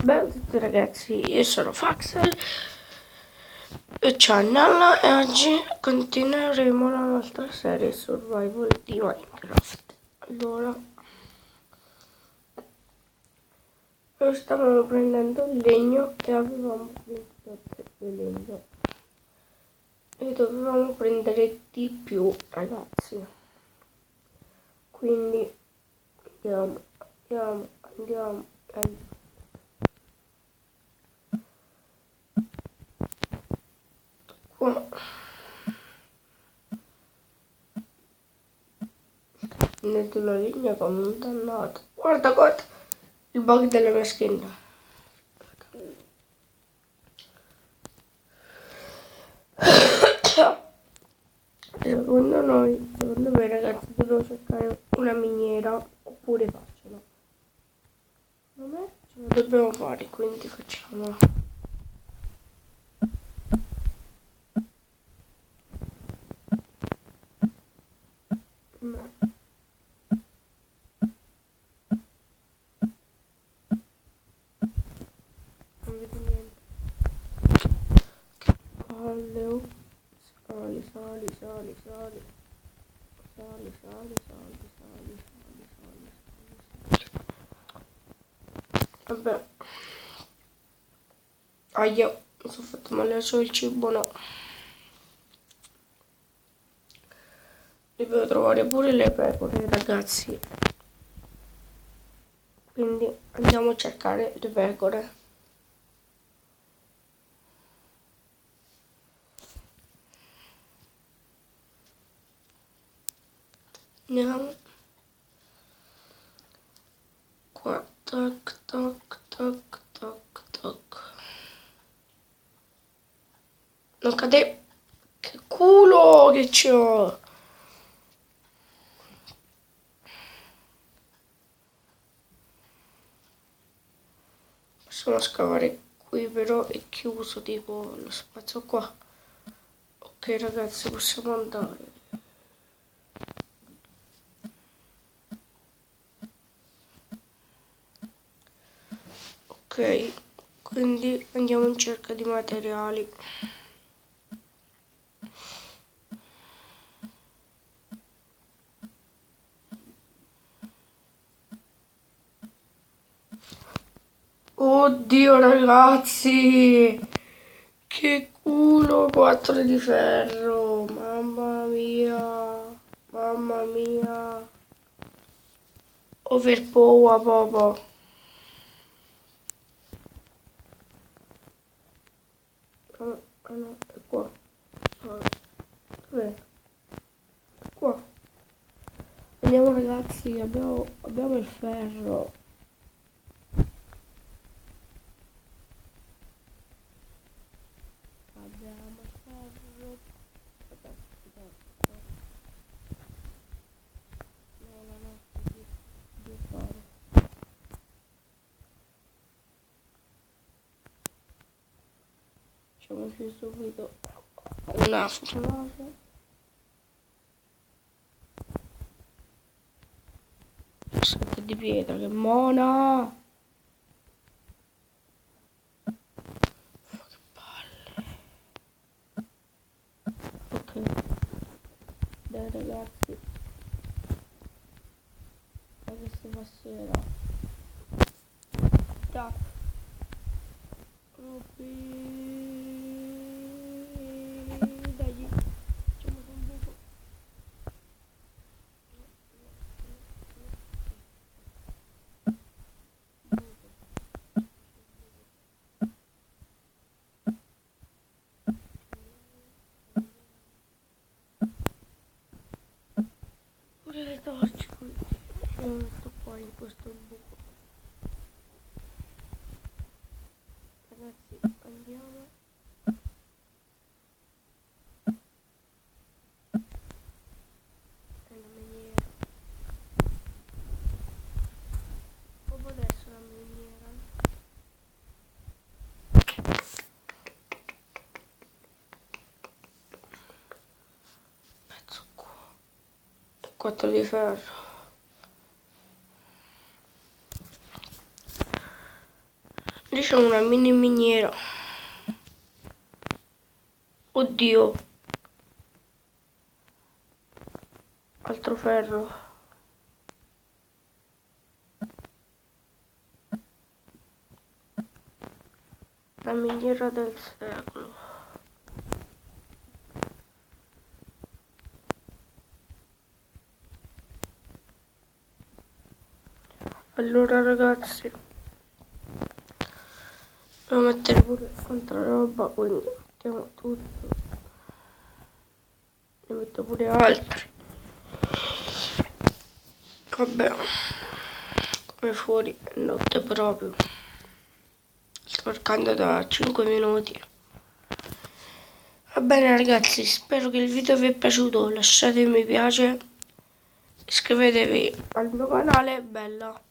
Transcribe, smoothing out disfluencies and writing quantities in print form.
Beh, a tutti ragazzi, io sono Faxel e Channel e oggi continueremo la nostra serie survival di Minecraft. Allora, noi stavamo prendendo il legno e avevamo 27 di legno e dovevamo prendere di più ragazzi, quindi andiamo. Qua. Prendete una linea come un dannato. Guarda, il bug della mia skin. Secondo me ragazzi, devo cercare una miniera oppure farcela. Secondo me ce la dobbiamo fare, quindi facciamola. Non vedo niente. Che palle, oh. Sali. Vabbè. Aia, mi sono fatto male solo il cibo, no. Devo trovare pure le pecore, ragazzi. Quindi andiamo a cercare le pecore. Andiamo. Qua, tac. Non cade. Che culo che c'ho. Possiamo scavare qui, però è chiuso tipo lo spazio qua. Ok ragazzi, possiamo andare. Ok, quindi andiamo in cerca di materiali. Oddio ragazzi, che culo, 4 di ferro, mamma mia, overpower proprio. Ah no, è qua. Dov'è? È qua. Andiamo ragazzi, abbiamo il ferro. Abbiamo il ferro. Devo fare. Facciamoci subito una frase. Sacco di pietra, che mona! Che palle! Ok, dai ragazzi, adesso fa sera. Tac. Dai, facciamo un buco. Pure le torce qui. Lo metto qua in questo buco. Ragazzi, andiamo. È una miniera. Proprio adesso la miniera. Pezzo qua. 4 di ferro. Lì c'è una mini miniera. Oddio. Altro ferro. La miniera del secolo. Allora ragazzi, devo mettere pure altra roba, quindi mettiamo tutto. Ne metto pure altri. Vabbè, come fuori è notte proprio. Sto marcando da 5 minuti. Va bene ragazzi, spero che il video vi è piaciuto. Lasciate mi piace, iscrivetevi al mio canale, bella.